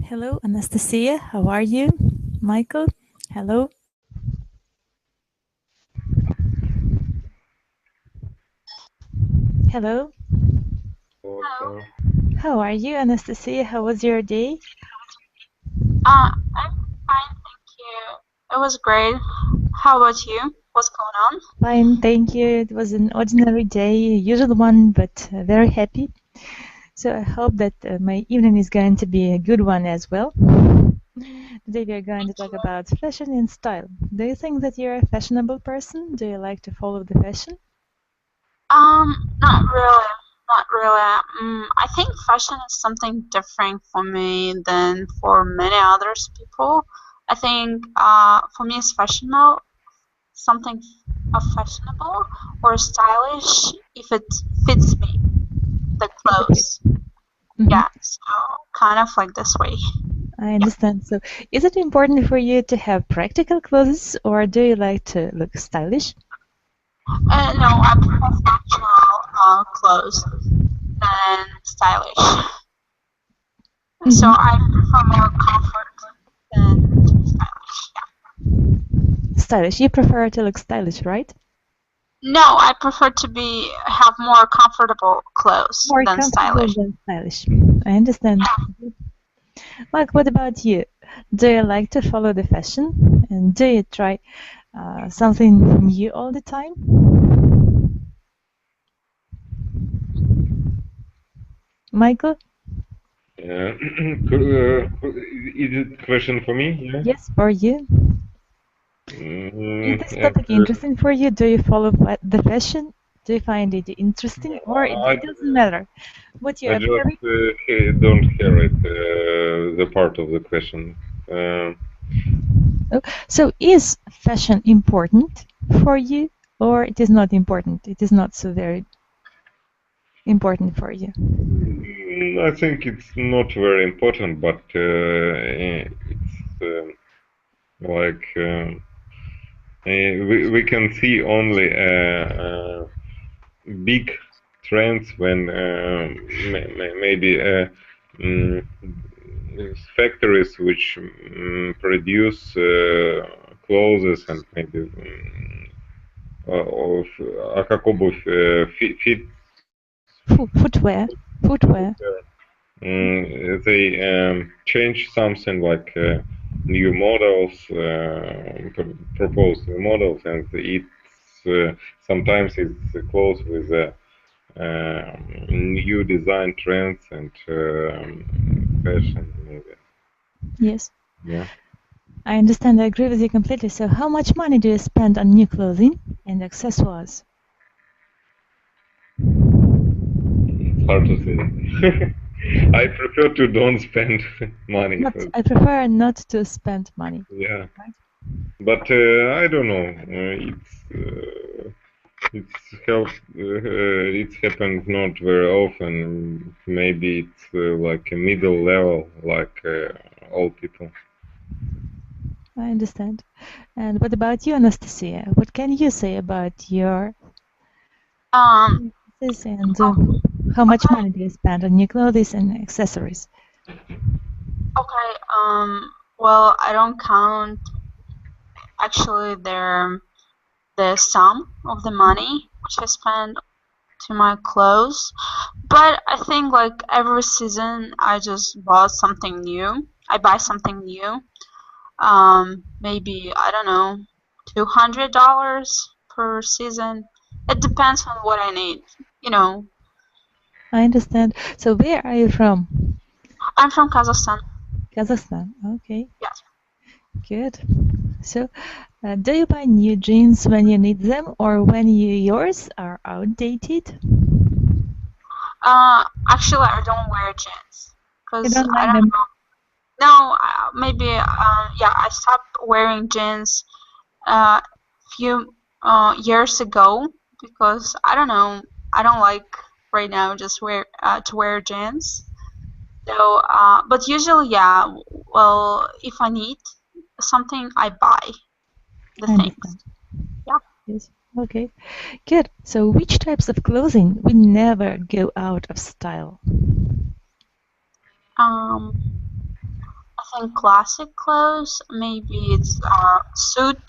Hello, Anastasia. How are you? Michael, hello. Hello. Hello. How are you, Anastasia? How was your day? I'm fine, thank you. It was great. How about you? What's going on? Fine, thank you. It was an ordinary day, usual one, but very happy. So I hope that my evening is going to be a good one as well. Today we are going to talk about fashion and style. Do you think that you're a fashionable person? Do you like to follow the fashion? Not really. Not really. I think fashion is something different for me than for many others people. I think for me it's fashionable, something fashionable or stylish if it fits me, the clothes. Yeah, so kind of like this way. I understand. So, is it important for you to have practical clothes, or do you like to look stylish? No, I prefer functional clothes than stylish. So I prefer more comfort than stylish. Yeah. Stylish. You prefer to look stylish, right? No, I prefer to have more comfortable clothes More than comfortable stylish. than stylish. I understand. Like, what about you? Do you like to follow the fashion? And do you try something new all the time? Michael? Is it a question for me? Yeah. Yes, for you. Is this topic interesting for you? Do you follow the fashion? Do you find it interesting, or it doesn't matter? What you I observe? just don't hear it, the part of the question. So is fashion important for you, or it is not important? It is not so very important for you. I think it's not very important, but it's like we can see only big trends when maybe factories which produce clothes and maybe как обувь fit Footwear. They change something like new models, propose new models, and it's sometimes it's close with new design trends and fashion maybe. Yes. Yeah. I understand. I agree with you completely. So how much money do you spend on new clothing and accessories? It's hard to say. I prefer to don't spend money. I prefer not to spend money. Yeah. Right? But I don't know. It's happened not very often. Maybe it's like a middle level, like all people. I understand. And what about you, Anastasia? What can you say about your and how much money do you spend on new clothes and accessories? Okay. Well, I don't count actually the sum of the money which I spend to my clothes, but I think like every season I just bought something new. I buy something new. Maybe I don't know, $200 per season. It depends on what I need, you know. I understand. So where are you from? I'm from Kazakhstan. Kazakhstan. Okay. Yes. Good. So, do you buy new jeans when you need them, or when yours are outdated? Actually, I don't wear jeans because You don't I like don't them? know. No, maybe yeah, I stopped wearing jeans a few years ago because I don't know. I don't like right now just to wear jeans. So, but usually, yeah. Well, if I need something, I buy the things. Yeah. Yes. Okay. Good. So, which types of clothing will never go out of style? think classic clothes. Maybe it's suit,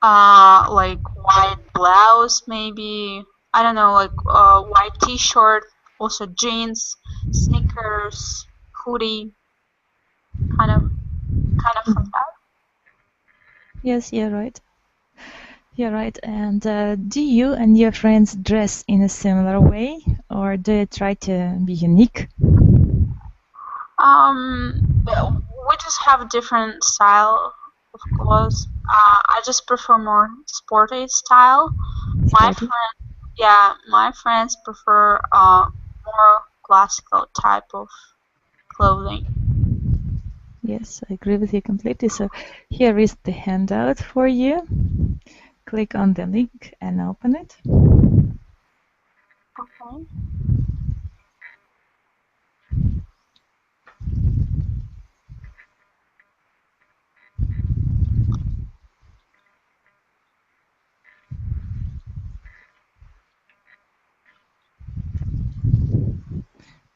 like white blouse. Maybe I don't know, like white T-shirt, also jeans, sneakers, hoodie, kind of from that. Yes, you're right. You're right. And do you and your friends dress in a similar way, or do you try to be unique? We just have different style of clothes. I just prefer more sporty style. My Sporty? my friends prefer more classical type of clothing. Yes, I agree with you completely. So here is the handout for you. Click on the link and open it. Okay.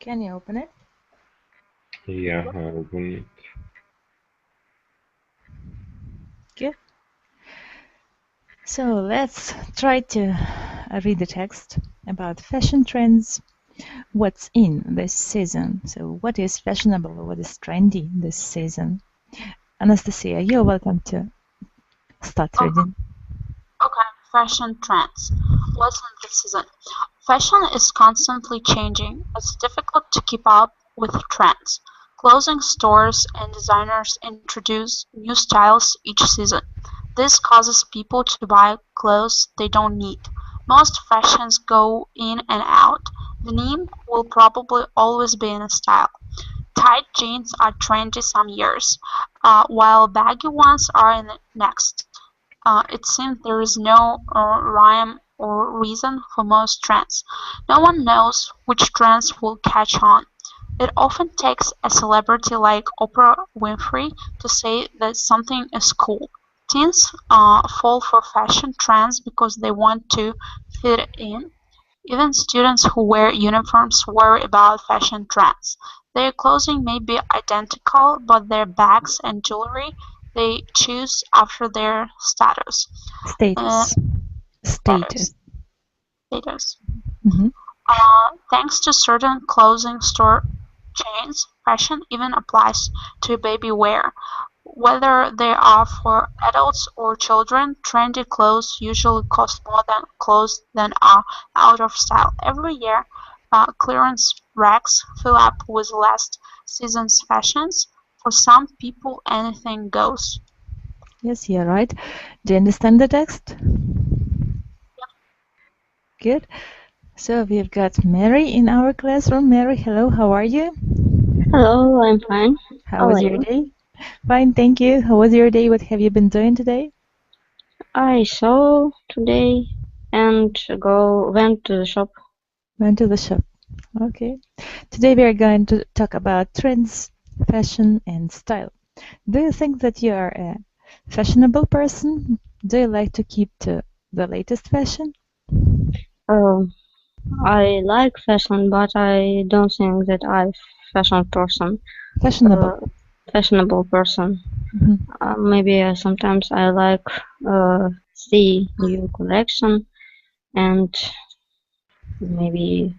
Can you open it? Yeah, I open it. Good. So let's try to read the text about fashion trends. What's in this season? So what is fashionable? What is trendy this season? Anastasia, you're welcome to start reading. Okay, fashion trends. What's in this season? Fashion is constantly changing. It's difficult to keep up with trends. Clothing stores and designers introduce new styles each season. This causes people to buy clothes they don't need. Most fashions go in and out. Denim will probably always be in style. Tight jeans are trendy some years, while baggy ones are in next. It seems there is no rhyme or reason for most trends. No one knows which trends will catch on. It often takes a celebrity like Oprah Winfrey to say that something is cool. Teens fall for fashion trends because they want to fit in. Even students who wear uniforms worry about fashion trends. Their clothing may be identical, but their bags and jewelry they choose after their status. Status. Status. Mhm. Thanks to certain clothing store chains, fashion even applies to baby wear. Whether they are for adults or children, trendy clothes usually cost more than clothes that are out of style. Every year, clearance racks fill up with last season's fashions. For some people, anything goes. Yes, you're right. Do you understand the text? Good. So we've got Mary in our classroom. Mary, hello, how are you? Hello, I'm fine. How was your day? Fine, thank you. How was your day? What have you been doing today? I saw today and went to the shop. Went to the shop. Okay. Today we are going to talk about trends, fashion, and style. Do you think that you are a fashionable person? Do you like to keep to the latest fashion? I like fashion, but I don't think that I'm fashion person. Fashionable person. Mhm. Maybe sometimes I like see new collection and maybe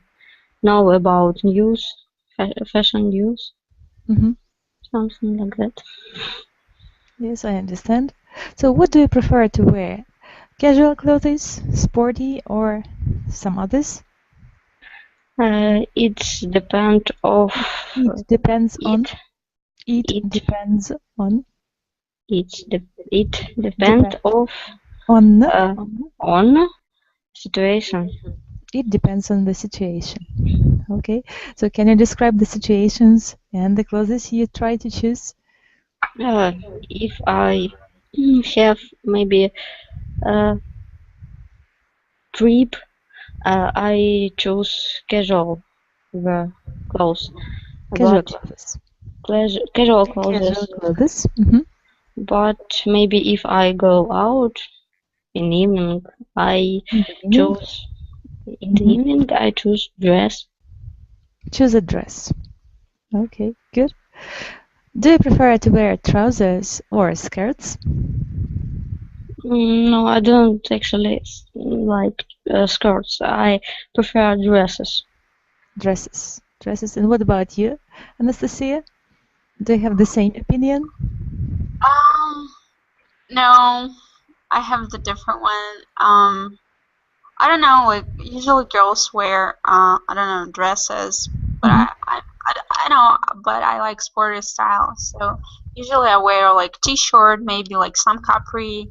know about news, fashion news, Mhm. something like that. Yes, I understand. So what do you prefer to wear? Casual clothes, sporty, or some others? It depends of It depends on. It It- depends on. it depends of On. on situation. It depends on the situation. Okay. So can you describe the situations and the clothes you try to choose? If I have maybe a trip, I choose casual clothes. Casual But clothes. casual clothes. Casual clothes. Mm-hmm. But maybe if I go out in the evening, I choose in the evening I choose dress. Choose a dress. Okay, good. Do you prefer to wear trousers or skirts? No, I don't actually like skirts. I prefer dresses. Dresses. Dresses. And what about you, Anastasia? Do you have the same opinion? No, I have the different one. I don't know, like usually girls wear I don't know, dresses, but I know, but I like sporty style. So usually I wear like t-shirt, maybe like some capri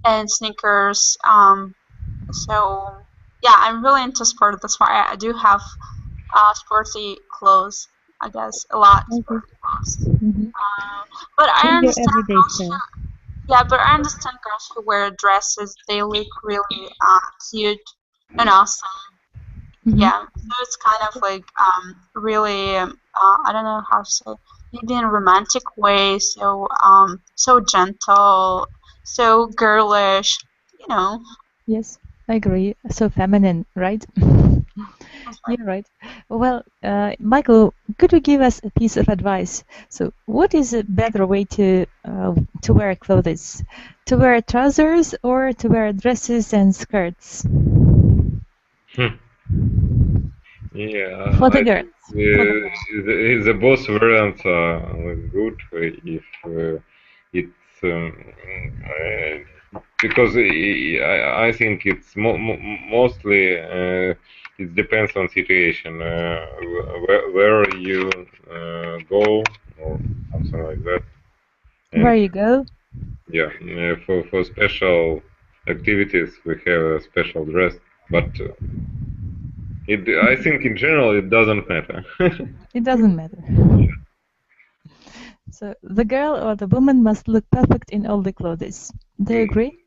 and sneakers. So yeah, I'm really into sport. That's why I do have sporty clothes. I guess a lot sporty clothes. But I Your understand everyday girls style. yeah, but I understand girls who wear dresses. They look really cute and awesome. Yeah, so it's kind of like really I don't know how to say, maybe in a romantic way. So so gentle, so girlish. You know. Yes, I agree. So feminine, right? You're right. Well, Michael, could you give us a piece of advice? So, what is a better way to wear clothes? To wear trousers or to wear dresses and skirts? Yeah, For the I girls. think the both variants are good if it's because I think it's mostly it depends on situation where you go or something like that. Where And you go? yeah, for special activities we have a special dress, but I think in general it doesn't matter. It doesn't matter. So the girl or the woman must look perfect in all the clothes. Do you agree?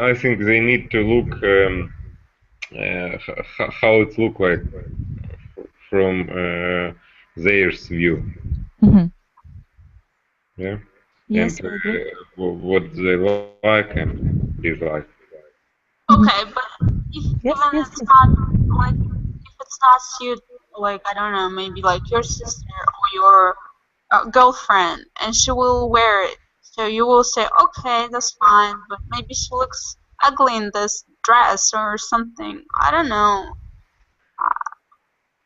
I think they need to look how it look like from their view. Yeah. Yes, And I agree. what they like and dislike. Okay, but if Yes, even yes, it's yes. not like if it's not suit like I don't know, maybe like your sister or your girlfriend, and she will wear it, so you will say, okay, that's fine, but maybe she looks ugly in this dress or something. I don't know.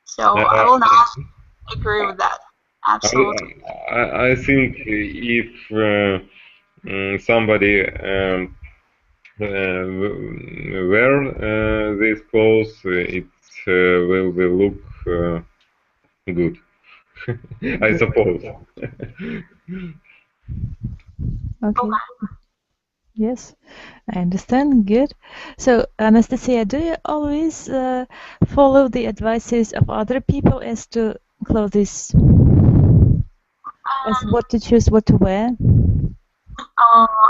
So I will not agree with that. Absolutely. I think if somebody wear these clothes, it will look good. I suppose. Okay. Yes, I understand. Good. So, Anastasia, do you always follow the advices of other people as to clothes, as what to choose, what to wear?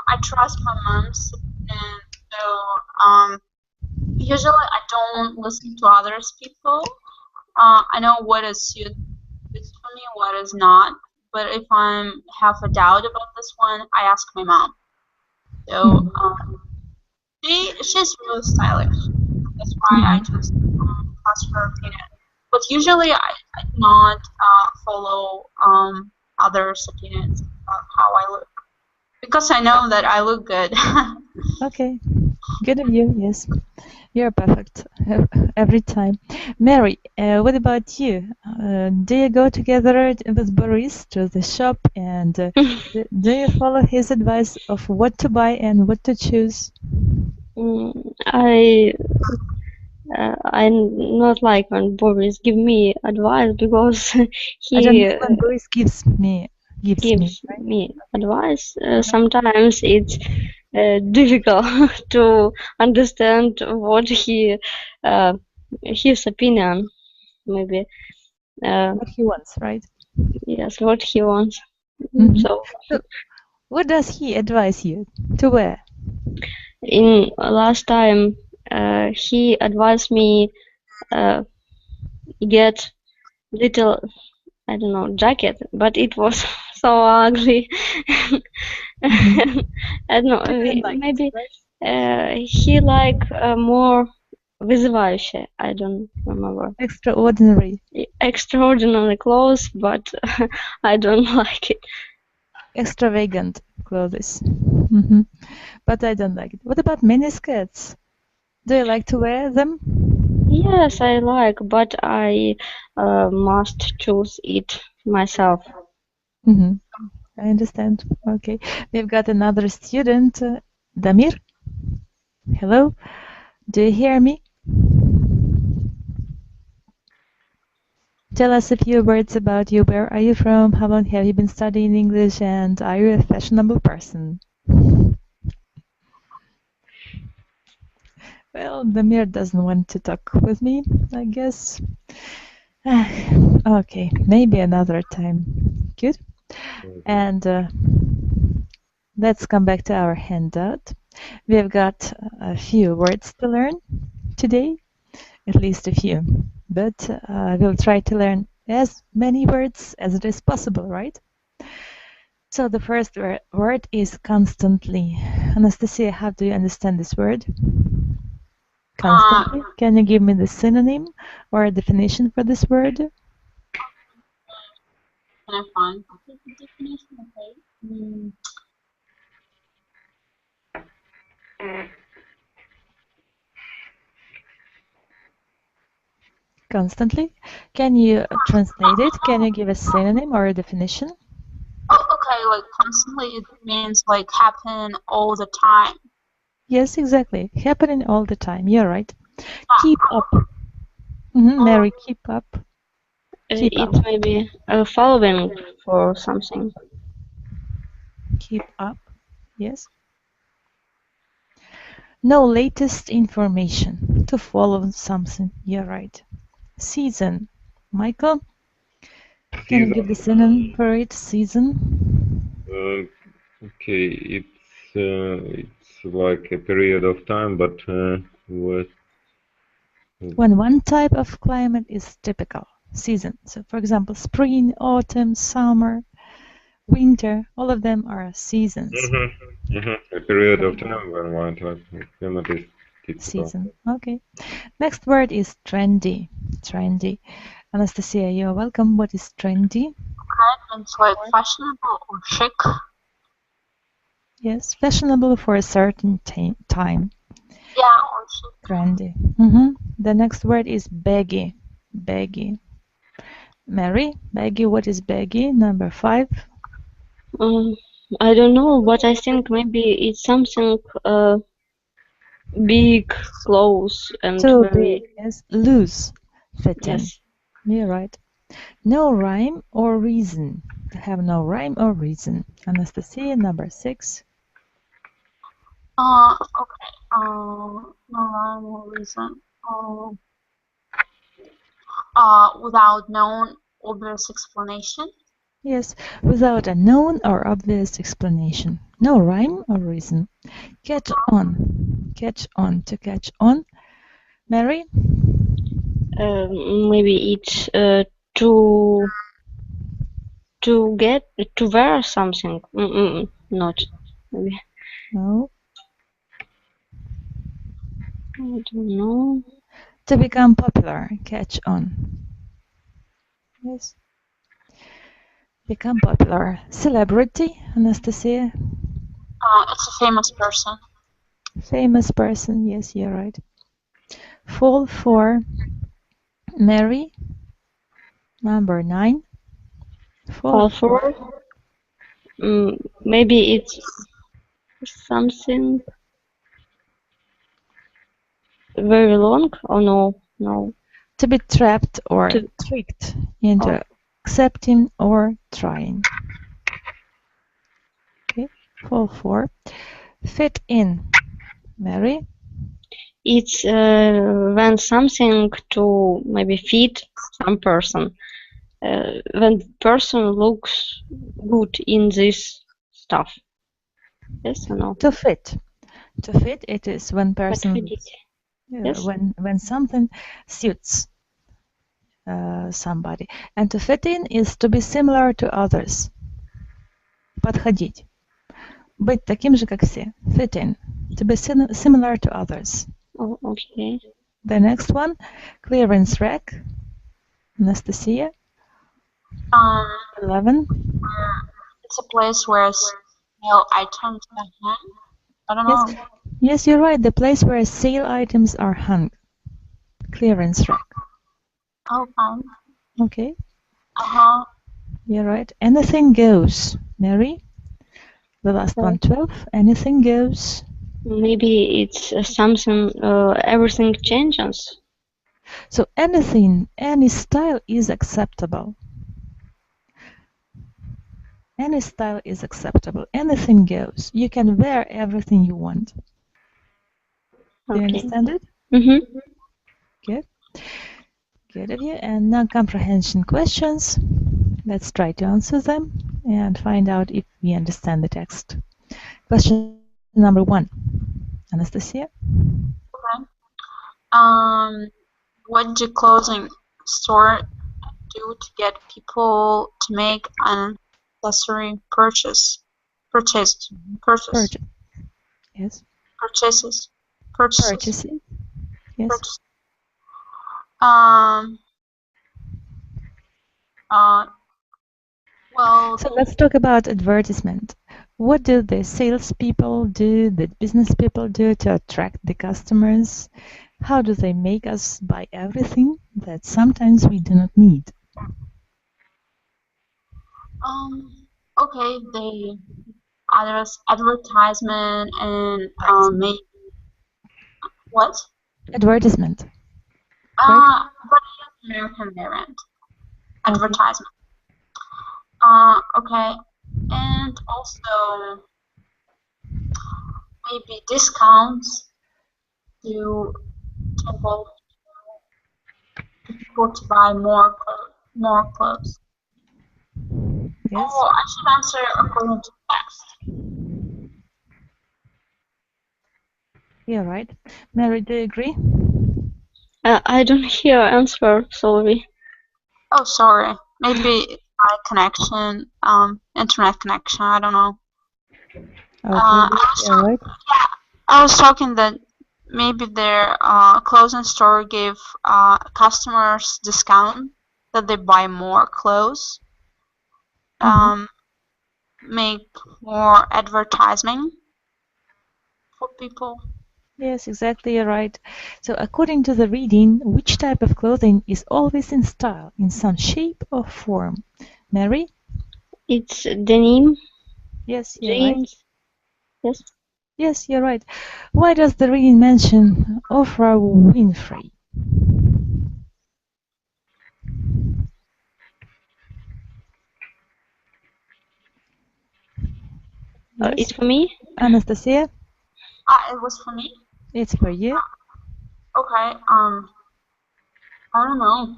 I trust my mom's, and so usually I don't listen to others people. I know what is suits for me, what is not. But if I have a doubt about this one, I ask my mom. So she's really stylish. That's why I just trust her opinion. But usually I do not follow others' opinions about how I look because I know that I look good. Okay, good of you. Yes, you're perfect every time. Mary, what about you? Do you go together with Boris to the shop, and do you follow his advice of what to buy and what to choose? I'm not like when Boris give me advice because I don't he mean when Boris gives me, gives right? me advice. Sometimes it's difficult to understand what his opinion maybe. What he wants, right? Yes, what he wants. So So, what does he advise you to wear? in last time he advised me get little, I don't know, jacket, but it was so ugly. I don't know, He didn't like maybe it, right? he like more вызывающее. I don't remember. Extraordinary. Extraordinary clothes, but I don't like it. Extravagant clothes. But I don't like it. What about miniskirts? Do you like to wear them? Yes, I like, but I must choose it myself. I understand. Okay. We've got another student, Damir. Hello. Do you hear me? Tell us a few words about you. Where are you from? How long have you been studying English? And are you a fashionable person? Well, Damir doesn't want to talk with me, I guess. Okay, maybe another time. Good. And let's come back to our handout. We've got a few words to learn today, at least a few, but we'll try to learn as many words as it is possible, right? So the first word is constantly. Anastasia, how do you understand this word? Constantly. Can you give me the synonym or a definition for this word? Can I find the definition? Okay. Constantly. Can you translate it? Can you give a synonym or a definition? Oh, okay, like constantly it means like happen all the time. Yes, exactly. Happening all the time. You're right. Keep up. Mary, keep up. Keep It up. may be following for something. Keep up. Yes. Know latest information. To follow something. You're right. Season. Michael, can you give the synonym for it? Season. Okay, it's like a period of time, but what? When one type of climate is typical. Season. So, for example, spring, autumn, summer, winter. All of them are seasons. A period of time when one type of climate is typical. Season. Okay. Next word is trendy. Trendy. Anastasia, you're welcome. What is trendy? It's like fashionable or chic. Yes, fashionable for a certain time. Yeah, or chic. Trendy. The next word is baggy. Baggy. Mary, baggy. What is baggy? Number 5. I don't know, but I think maybe it's something big, close, and Too very big. Yes, loose fitting. yes. You're right. No rhyme or reason. To have no rhyme or reason. Anastasia, number 6. Okay. No rhyme or reason. Without known obvious explanation. Yes, without a known or obvious explanation. No rhyme or reason. Catch on. Catch on. To catch on. Mary? Maybe it's to get to wear something. Not maybe. No. I don't know. To become popular. Catch on. Yes. Become popular. Celebrity, Anastasia? It's a famous person. Famous person. Yes, you're right. Fall for. Mary? Number 9. Fall for. Maybe it's something very long or no. To be trapped or tricked into accepting or trying. Okay, fall for. Fit in. Mary? It's when something to maybe fit some person. When person looks good in this stuff. Yes or no? To fit. To fit, it is when person. Yes. When something suits somebody. And to fit in is to be similar to others. Подходить. Быть таким же, как все. Fit in. To be similar to others. Oh, okay. The next one, clearance rack. Anastasia. 11. It's a place where sale items are hung. I don't know. Yes, you're right. The place where sale items are hung. Clearance rack. Oh, fine. Okay. Uh-huh. You're right. Anything goes. Mary? The last one, 12. Anything goes. Maybe it's something, everything changes. So anything, any style is acceptable. Any style is acceptable. Anything goes. You can wear everything you want. Do you understand it? Mm-hmm. Good. Good of you. And now comprehension questions. Let's try to answer them and find out if we understand the text. Question number 1. Anastasia? Okay. What do clothing store do to get people to make an unnecessary purchase? Purchase. Yes. Purchases. Purchases. Yes. Purchase. Well. So let's talk about advertisement. What do the salespeople do, the business people do to attract the customers? How do they make us buy everything that sometimes we do not need? Okay, they advertisement and maybe what? Advertisement. But American variant. Advertisement. Okay, and also maybe discounts to involve people to buy more clothes. Yes. Oh, I should answer according to text. Yeah, right. Mary, do you agree? I don't hear answer, sorry. Oh, sorry. Maybe my connection, internet connection, I don't know. Okay, right. I was talking that maybe their clothing store give customers discount that they buy more clothes, make more advertising for people. Yes, exactly, you're right. So according to the reading, which type of clothing is always in style, in some shape or form? Mary? It's denim. Yes, you're Jeans. right. Yes. Yes, you're right. Why does the reading mention Oprah Winfrey? Yes. It's for me? Anastasia? It was for me? It's for you. Okay, I don't know.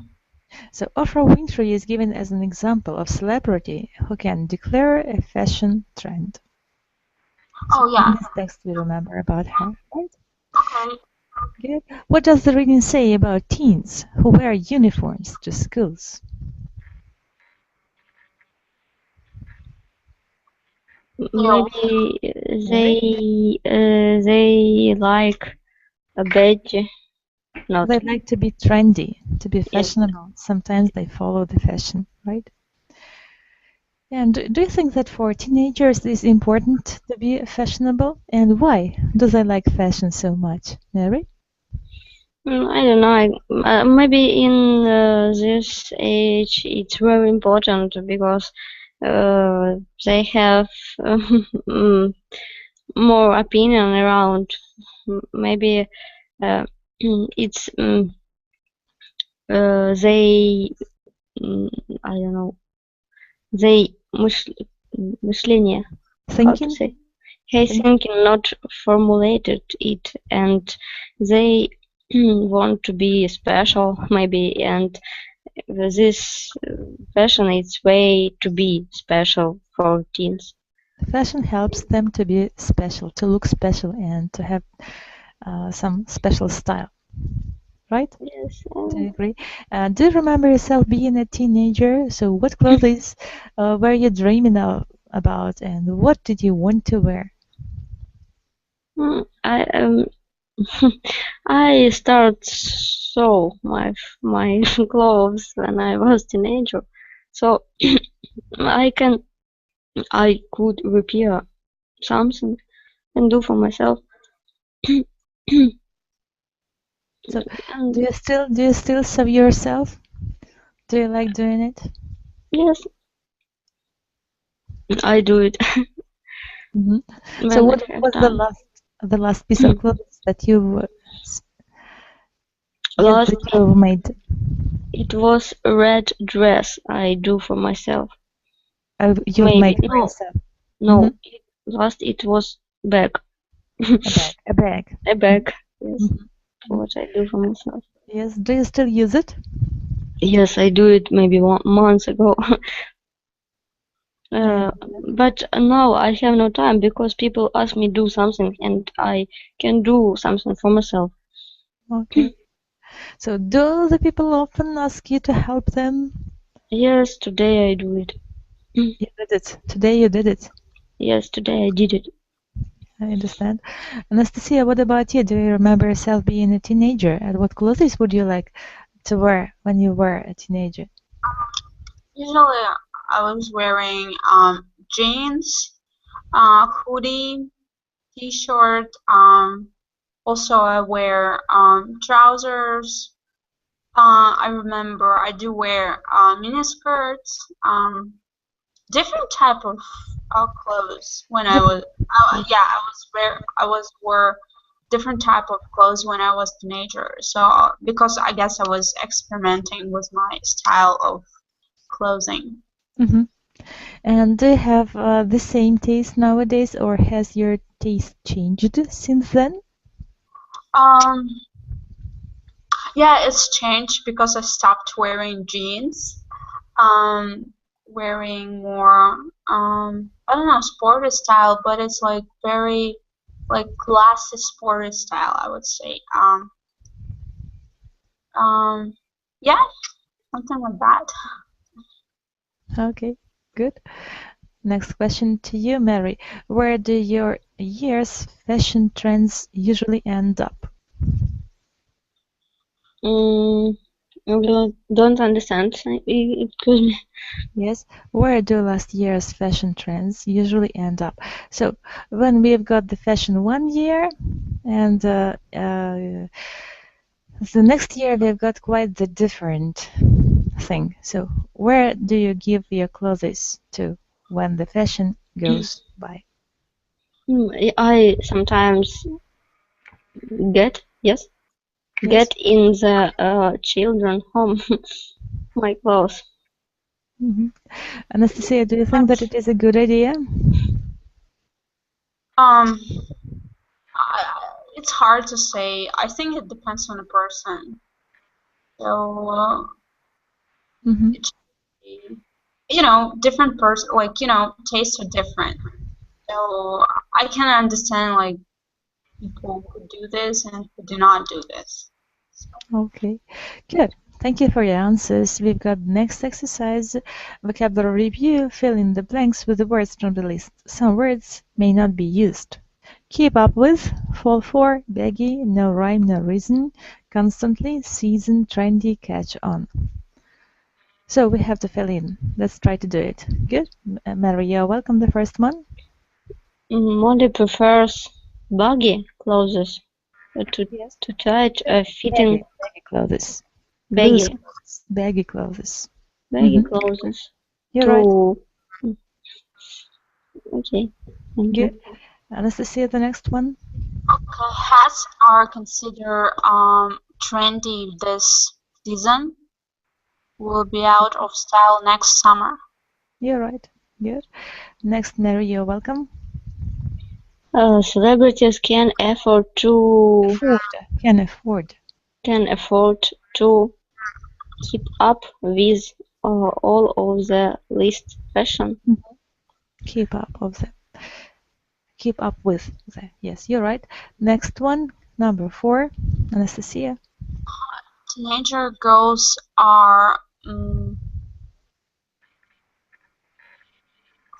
So Oprah Winfrey is given as an example of celebrity who can declare a fashion trend. So in this text we remember about her, right? Okay. Good. What does the reading say about teens who wear uniforms to schools? Maybe they like a badge. Not. They like to be trendy, to be fashionable. Yes. Sometimes they follow the fashion, right? And do you think that for teenagers it is important to be fashionable? And why do they like fashion so much? Mary? I don't know. Maybe in this age it's very important because they have more opinion around. Maybe it's they I don't know. They мышление. Thinking? Thinking not formulated it, and they want to be special maybe, and this fashion is way to be special for teens. Fashion helps them to be special, to look special, and to have some special style, right? Yes. Do you agree? Do you remember yourself being a teenager? So what clothes were you dreaming about, and what did you want to wear? I start sew my clothes when I was teenager, so I could repair something and do for myself. So, And do you still sew yourself? Do you like doing it? yes, I do it. Hmm. when So, I what have was time. the last piece of clothes that you Last, made? it was a red dress I do for myself. You've Maybe made for no, yourself. no. Last it was bag. A bag. A bag. Yes, Mhm. what I do for myself. Yes. Do you still use it? Yes, I do it maybe 1 month ago. Yeah. But now I have no time because people ask me do something and I can do something for myself. Okay. So, do the people often ask you to help them? Yes, today I do it. You did it. Today you did it. Yes, today I did it. I understand. Anastasia, what about you? Do you remember yourself being a teenager? And what clothes would you like to wear when you were a teenager? Usually, I was wearing jeans, hoodie, t-shirt. Also, I wear trousers. I remember I do wear mini skirts. Different type of clothes when I was. Yeah, I was wear different type of clothes when I was teenager. So because I guess I was experimenting with my style of clothing. Hmm. And do you have the same taste nowadays, or has your taste changed since then? Um, yeah, it's changed because I stopped wearing jeans. Wearing more I don't know, sporty style, but it's like very like classy sporty style, I would say. Yeah, something like that. Okay, good. Next question to you, Mary. Where do your year's fashion trends usually end up? I don't understand. Excuse me. Yes, where do last year's fashion trends usually end up? So when we've got the fashion one year, and the next year we've got quite the different thing. So where do you give your clothes to when the fashion goes by? I sometimes get Yes. in the children home my clothes. Hmm. Anastasia, do you think that it is a good idea? Um, it's hard to say. I think it depends on the person. So Hmm. it should be, different person, like tastes are different. So I can understand like people who do this and who do not do this. So, Okay, good. Thank you for your answers. We've got next exercise, vocabulary review. Fill in the blanks with the words from the list. Some words may not be used. Keep up with, fall for, baggy, no rhyme, no reason, constantly, season, trendy, catch on. So we have to fill in. Let's try to do it. Good. Mary, you're welcome. The first one. Molly prefers baggy clothes Yes. to tight fitting Baggy clothes. Loose baggy clothes. Baggy clothes. baggy Hmm. clothes You're right. to okay. Thank Good. you. Anastasia, the next one. okay, hats are considered trendy this season. Will be out of style next summer. You're right. Good. Next, Mary, you're welcome. Celebrities can afford Can afford. to keep up with all of the latest fashion. Mhm. Keep up of the. Keep up with the. Yes, you're right. Next one, number 4, Anastasia. Teenager girls are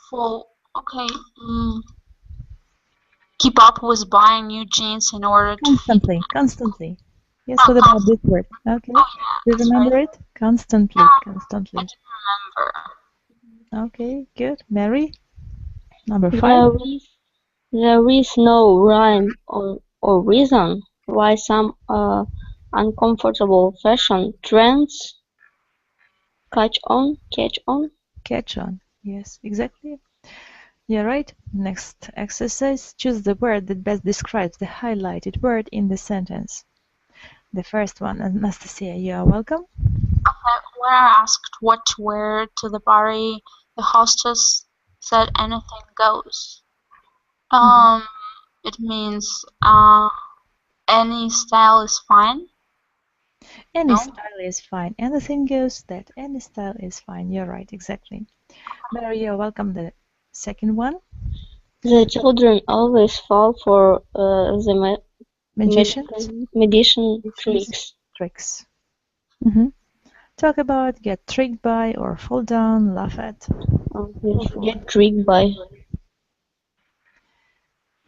full. Okay. Keep keep up with buying new jeans in order to Constantly, constantly. Yes, what about this word? Okay, Oh, do you that's remember right. it? Constantly, constantly. I didn't remember. Okay, good. Mary, number 5. There is no rhyme or reason why some uncomfortable fashion trends catch on. Catch on. Yes, exactly. You're right. Next exercise. Choose the word that best describes the highlighted word in the sentence. The first one, Anastasia, you are welcome. When I asked what to wear to the party, the hostess said anything goes. It means any style is fine. Any No? style is fine. Anything goes that any style is fine. You're right, exactly. Mary, you're welcome. The second one. The children always fall for the Magicians. magician tricks. Talk about, get tricked by, or fall down, laugh at. Get tricked by.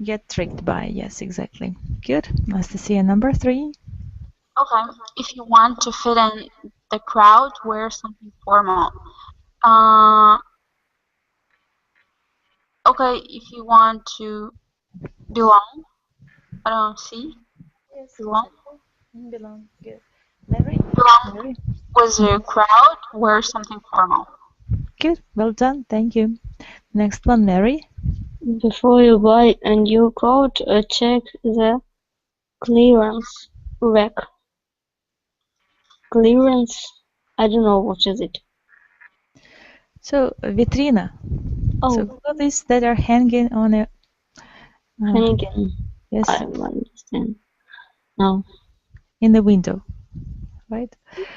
Get tricked by, yes, exactly. Good. Anastasia, number 3. Okay. If you want to fit in the crowd, wear something formal. Okay, if you want to belong, I don't see. Yes, Belong. exactly. Belong. Good. Mary? Belong with the crowd, wear something formal. Good. Well done. Thank you. Next one, Mary. Before you buy a new coat, check the clearance rack. Clearance? I don't know what is it. So, vitrina. Oh. So, clothes that are hanging on a... Hanging. Yes. I understand. Now. In the window. Right?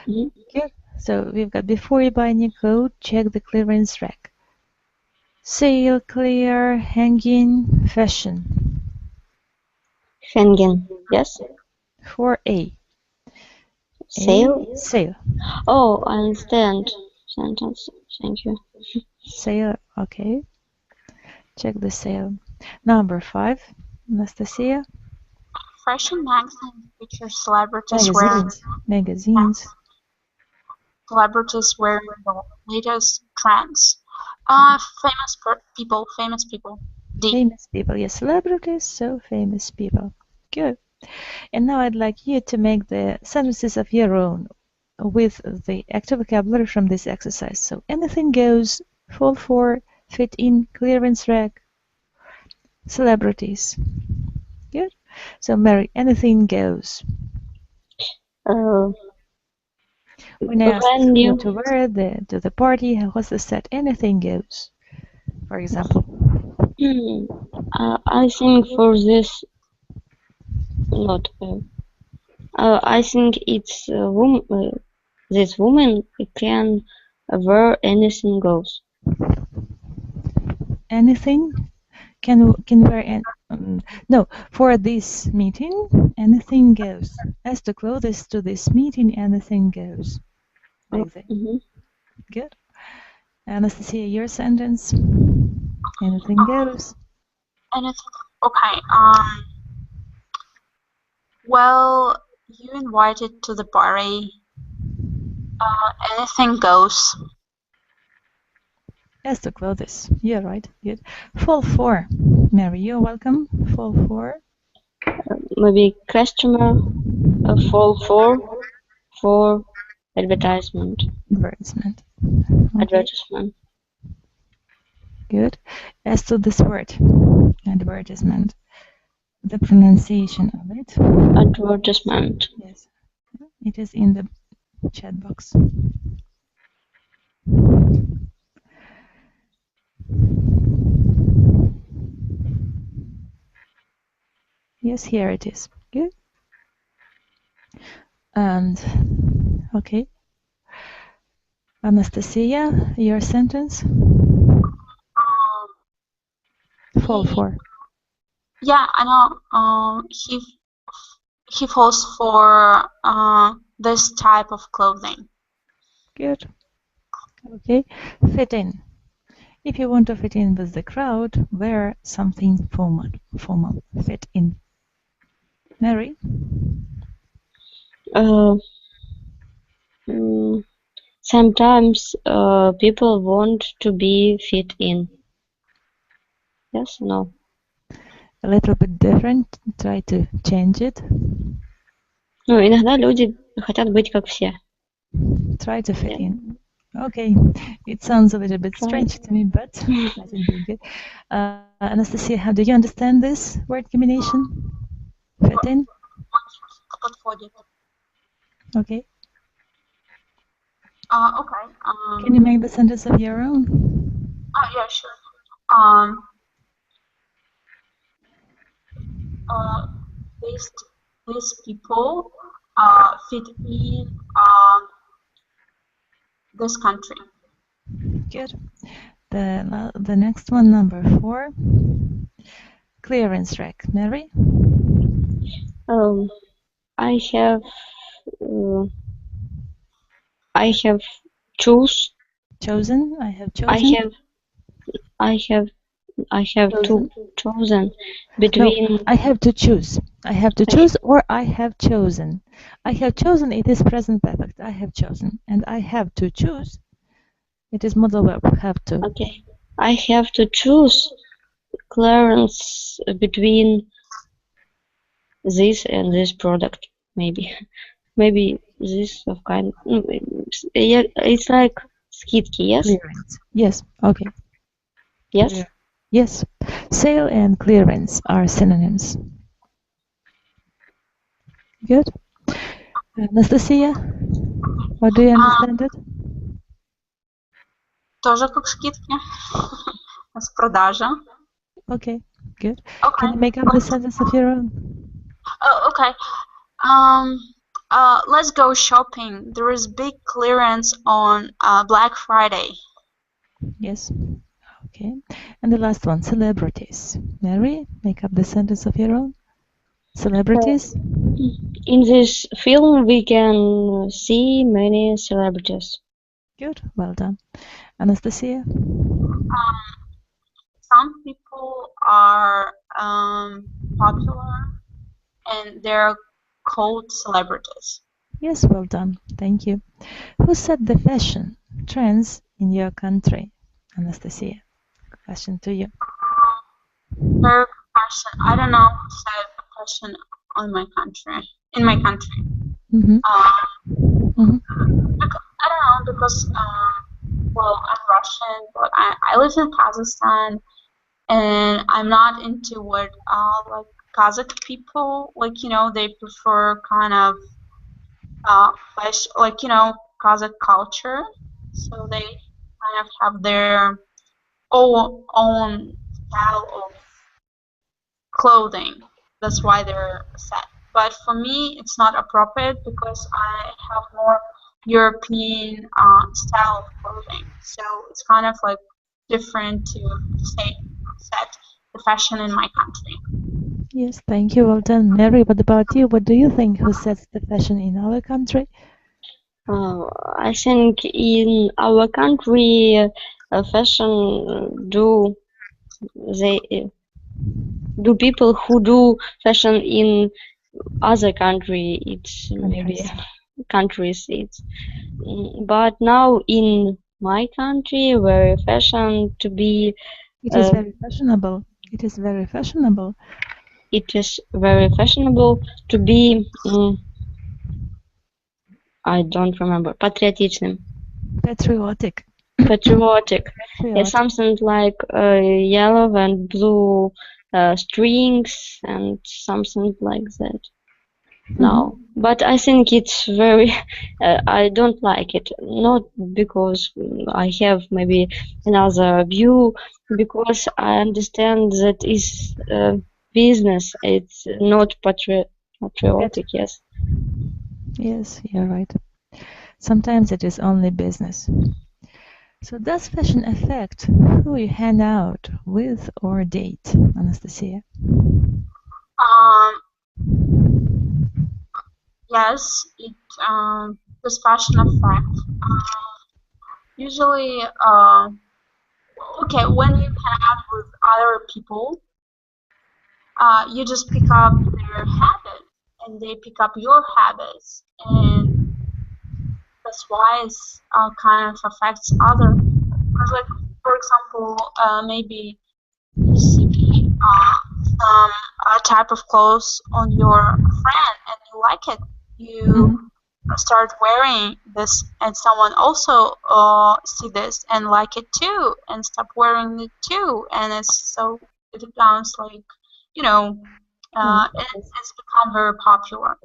Mm-hmm. Good. So, we've got before you buy a new coat, check the clearance rack. Sale, clear, hanging, fashion. Hanging, yes? 4A. Sale? Sale. Oh, I understand. Sentence. Thank you. Sale, okay. Check the sale. Number 5, Anastasia. Fashion magazines feature celebrities wearing the latest trends. Famous people. D. Famous people, yes, celebrities, so famous people. Good. And now I'd like you to make the sentences of your own with the active vocabulary from this exercise. So anything goes, fall for, fit in, clearance rack, celebrities. Good. So Mary, anything goes. When I asked you to wear to the party, what's the set? Anything goes, for example. I think for this, I think it's this woman can wear anything goes. Anything can wear no, for this meeting anything goes. As to clothes to this meeting, anything goes. Like that. Good. Anastasia, your sentence. Anything goes. Anything. Okay. Well, you invited to the party. Anything goes. As to clothes. You're right. Good. Fall for. Mary, you're welcome. Fall for. Maybe customer fall for advertisement. Advertisement. Okay. Advertisement. Good. As to this word, advertisement, the pronunciation of it. Advertisement. Yes. It is in the chat box. Yes, here it is. Good. And okay. Anastasia, your sentence. Fall for. Yeah, I know. He falls for this type of clothing. Good. Okay. Fit in. If you want to fit in with the crowd, wear something formal. Fit in. Mary? Sometimes people want to be fit in. Yes, no. A little bit different. Try to change it. Ну, иногда люди хотят быть как все. Try to fit in. Okay, it sounds a little bit strange to me, but that would be good. Anastasia, how do you understand this word combination? Fit in? Подходит. Okay. Okay. Can you make the sentence of your own? Yeah, sure. These people fit in this country. Good. The next one, number 4. Clearance rack. Mary? I have chosen. I have chosen. I have chosen between. No, I have to choose. I have to choose, or I have chosen. I have chosen, it is present perfect. I have chosen. And I have to choose, it is modal verb. Have to. Okay. I have to choose clearance between this and this product. Maybe this of kind. Yeah, it's like skidki, yes? Clearance. Yes. Okay. Yes? Yes. Sale and clearance are synonyms. Good. Anastasia, what do you understand it? Тоже как скидки. Распродажа. Okay, good. Okay. Can you make up the sentence of your own? Okay. Let's go shopping. There is big clearance on Black Friday. Yes. Okay. And the last one, celebrities. Mary, make up the sentence of your own. Celebrities. In this film, we can see many celebrities. Good. Well done. Anastasia. Some people are popular and they're called celebrities. Yes, well done. Thank you. Who set the fashion trends in your country? Anastasia. Question to you. Very good question. I don't know who said fashion on my country. In my country. Mm-hmm. I don't know because well, I'm Russian, but I live in Kazakhstan, and I'm not into what like Kazakh people, like, you know, they prefer kind of fashion, like, you know, Kazakh culture, so they kind of have their own style of clothing. That's why they're set. But for me, it's not appropriate because I have more European style of clothing. So it's kind of like different to say set the fashion in my country. Yes, thank you. Well done. Mary, what about you? What do you think? Who sets the fashion in our country? I think in our country, fashion do people who do fashion in other country. It's maybe countries. But now in my country, where fashion to be. It is very fashionable. It is very fashionable. It is very fashionable to be. I don't remember. Patriotic. Yeah, something like yellow and blue strings and something like that. No, but I think it's very. I don't like it. Not because I have maybe another view, because I understand that is business. It's not patriotic. Yes. Yes, you're right. Sometimes it is only business. So does fashion affect who you hang out with or date, Anastasia? Yes, it does fashion affect. Usually, okay, when you hang out with other people, you just pick up their habits, and they pick up your habits, and that's why it kind of affects other. Because, like, for example, maybe you see some type of clothes on your friend and you like it. You start wearing this, and someone also see this and like it too, and stop wearing it too, and it becomes like, it's become very popular.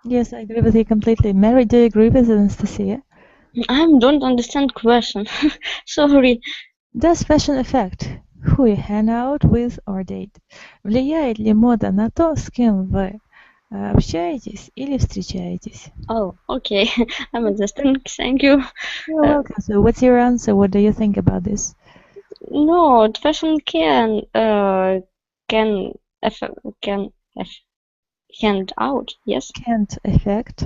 Yes, I agree with you completely. Mary, do you agree with Anastasia? I don't understand question. Sorry. Does fashion affect who you hang out with or date? Влияет ли мода на то, с кем вы общаетесь или встречаетесь? Oh, okay. I'm understanding. Thank you. You're welcome. So, what's your answer? What do you think about this? No, fashion can hand out. Yes. Can't affect.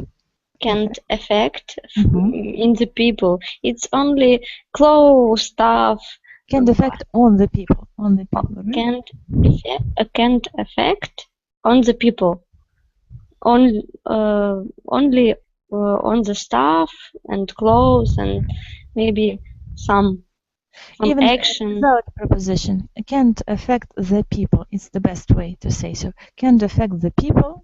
Can't affect in the people. It's only clothes stuff. Can't affect on the people. On the people. Right? Can't affect on the people. Only on the stuff and clothes and maybe some Even action. without preposition, can't affect the people. It's the best way to say so. Can't affect the people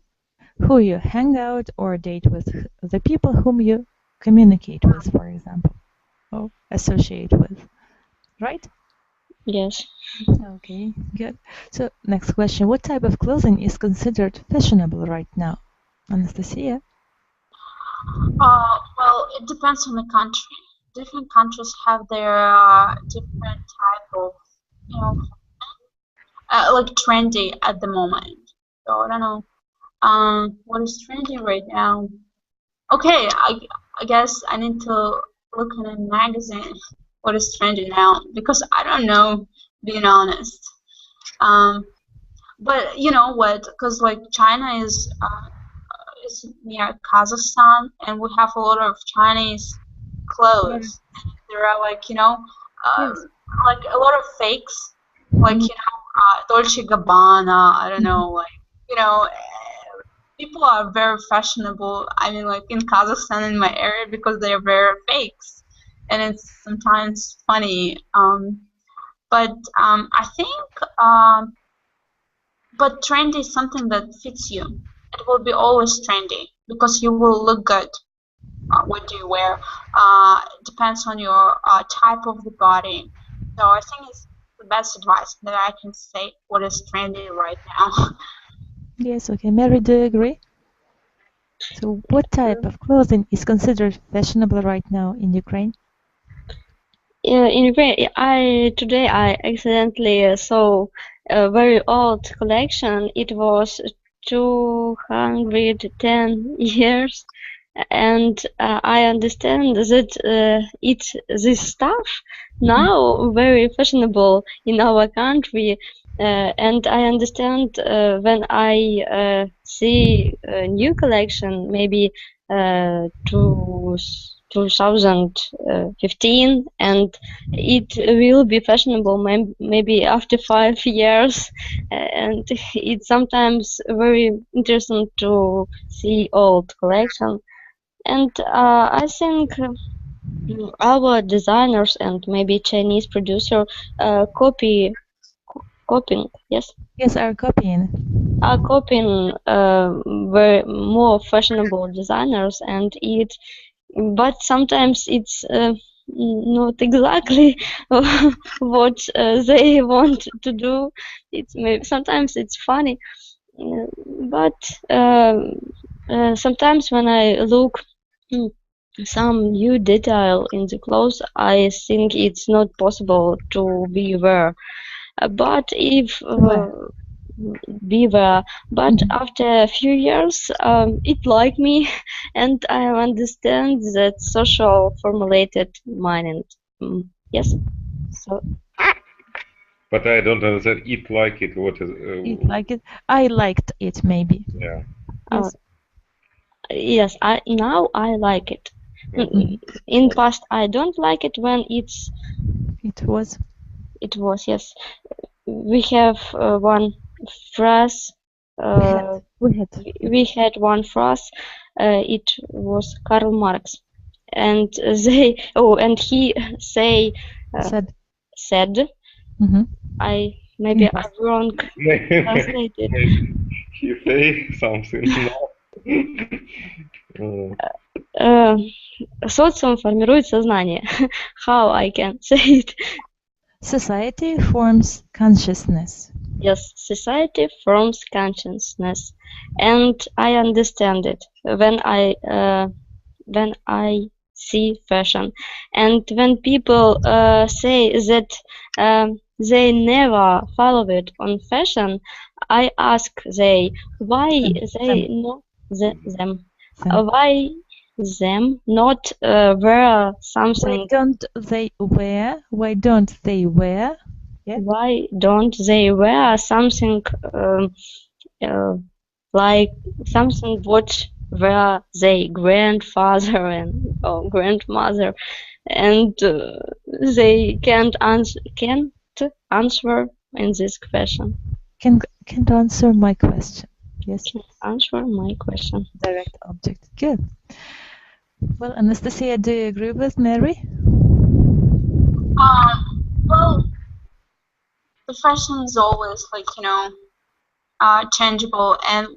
who you hang out or date with, the people whom you communicate with, for example, or associate with. Right? Yes. Okay, good. So, next question. What type of clothing is considered fashionable right now? Anastasia? Well, it depends on the country. Different countries have their different type of, like trendy at the moment. So I don't know. What is trendy right now? Okay, I guess I need to look in a magazine what is trendy now, because I don't know, being honest. But you know what? Because like China is near Kazakhstan, and we have a lot of Chinese clothes. There are like like a lot of fakes, like Dolce Gabbana. I don't know, like people are very fashionable. I mean, like in Kazakhstan, in my area, because they are very fakes, and it's sometimes funny. But I think, but trendy is something that fits you. It will be always trendy because you will look good. What do you wear? Depends on your type of the body. So I think it's the best advice that I can say what is trendy right now. Yes, okay. Mary, do you agree? So what type of clothing is considered fashionable right now in Ukraine? In Ukraine, today I accidentally saw a very old collection. It was 210 years, and I understand that this stuff now very fashionable in our country. And I understand when I see a new collection, maybe 2015, and it will be fashionable maybe after 5 years, and it's sometimes very interesting to see old collection. And I think our designers and maybe Chinese producer copying, yes? Yes, are copying. Are copying very more fashionable designers, and but sometimes it's not exactly what they want to do. Sometimes it's funny, but sometimes when I look some new detail in the clothes, I think it's not possible to be wear. But if but after a few years it like me, and I understand that social formulated mind. Yes. So but I don't understand it like it. What is it like it? I liked it maybe. Yeah. Yes. Yes, now I like it. Okay. In past I don't like it when it was it was, yes. We have one phrase. We had one phrase. It was Karl Marx, and and he said. Mm-hmm. Maybe I'm wrong translated. He say something. Социум формирует сознание. How I can say it? Society forms consciousness. Yes, society forms consciousness, and I understand it when I see fashion, and when people say that they never follow it on fashion, I ask why why them not wear something. Why don't they wear? Yeah. Why don't they wear something like something what were their grandfather or grandmother, and they can't answer in this question. Can't answer my question. Yes. Can't answer my question. Direct object. Good. Well, Anastasia, do you agree with Mary? Well, the fashion is always changeable, and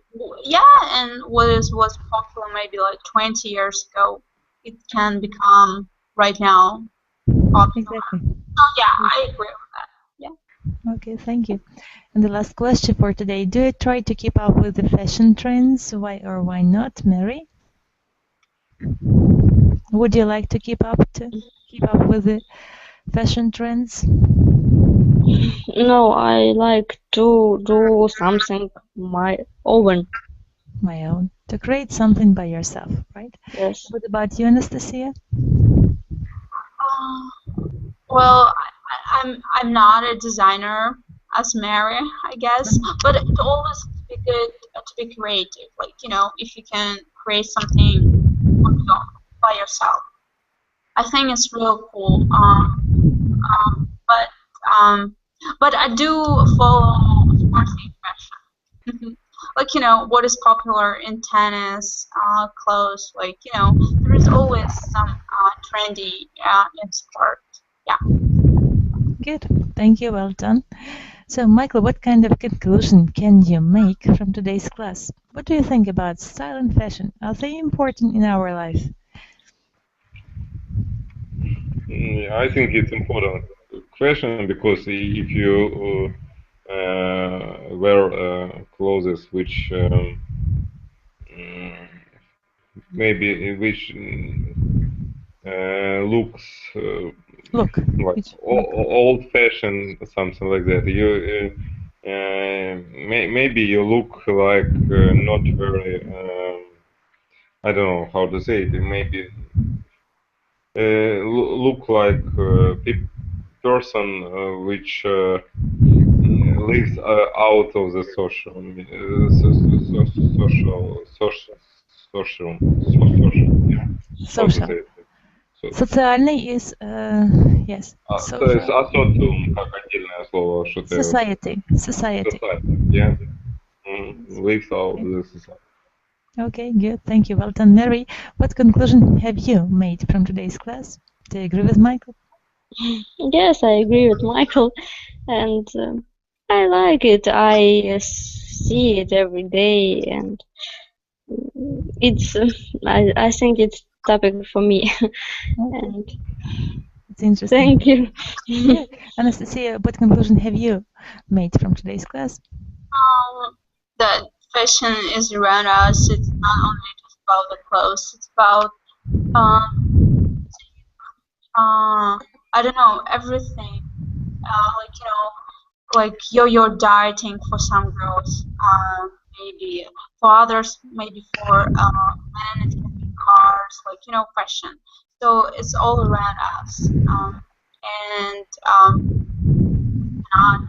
and what's popular maybe like 20 years ago, it can become right now popular. Exactly. So I agree with that. Yeah. Okay, thank you. And the last question for today: do you try to keep up with the fashion trends? Why or why not, Mary? Would you like to keep up with the fashion trends? No, I like to do something my own. To create something by yourself, right? Yes. What about you, Anastasia? Well, I'm not a designer as Mary, I guess, but it always be good to be creative. Like if you can create something by yourself, I think it's real cool. But I do follow sporty fashion. Like what is popular in tennis, clothes. Like there is always some trendy in sport. Yeah. Good. Thank you. Well done. So, Michael, what kind of conclusion can you make from today's class? What do you think about style and fashion? Are they important in our life? I think it's important question, because if you wear clothes which maybe which looks like old-fashioned, something like that, you maybe you look like not very I don't know how to say it, maybe look like person which lives out of the social. Социальный is yes. То есть асоциум как отдельное слово, что-то. Society. Yeah. Lives out of the society. Okay, good. Thank you. Well done, Mary. What conclusion have you made from today's class? Do you agree with Michael? Yes, I agree with Michael, and I like it. I see it every day, and it's. I think it's topic for me. And it's interesting. Thank you. Yeah. Anastasia, what conclusion have you made from today's class? That fashion is around us. It's not only just about the clothes. It's about I don't know, everything. Like you're dieting for some girls. Maybe for others, maybe for men, it can be cars. Like fashion. So it's all around us, and not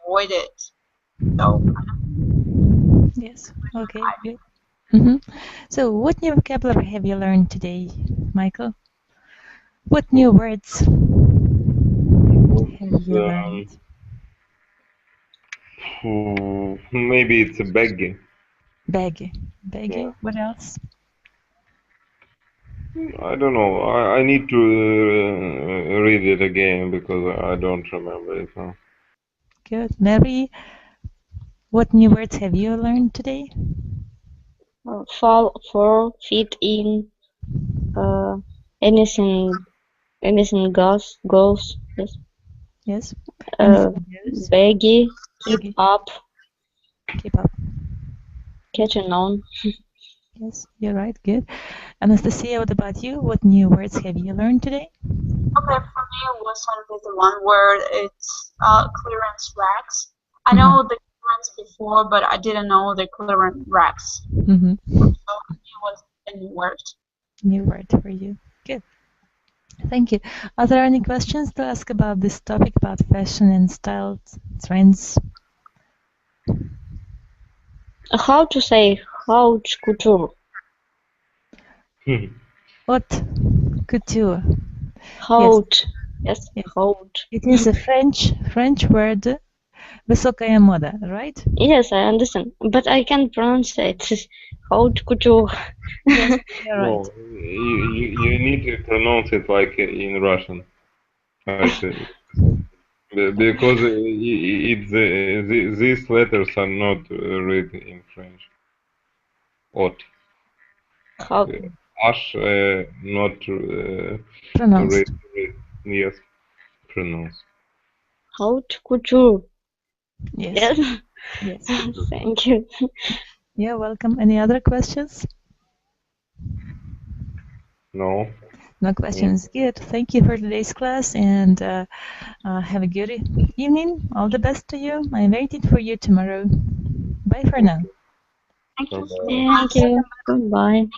avoid it. So. Yes. Okay. Good. So, what new vocabulary have you learned today, Michael? What new words have you learned? Maybe it's a baggy. Baggy. Baggy. Yeah. What else? I don't know. I need to read it again because I don't remember it now. Good. Mary, what new words have you learned today? Fall for, fit in, anything goes. Yes. Yes. Baggy, keep Baggy. up, Keep up. catching on. Yes, you're right. Good. Anastasia, what about you? What new words have you learned today? Okay, for me it was only the one word. It's clearance racks. I know the clearance before, but I didn't know the clearance racks. Mm-hmm. So it was a new word. New word for you. Good. Thank you. Are there any questions to ask about this topic, about fashion and style trends? How to say haute couture? Haute couture. Haute. Yes, Yes. haute. It is a French word, высокая мода, right? Yes, I understand, but I can't pronounce it. Haute couture. Yes, you're right. No, you need to pronounce it like in Russian. Because these letters are not read in French. Haute. How? H not Pronounced. read. Yes, pronounced. Haute couture. Yes. Yes. Yes. Thank you. You're welcome. Any other questions? No. No questions. Good. Thank you for today's class and have a good evening. All the best to you. I'm waiting for you tomorrow. Bye for now. Thank you. Thank you. Goodbye.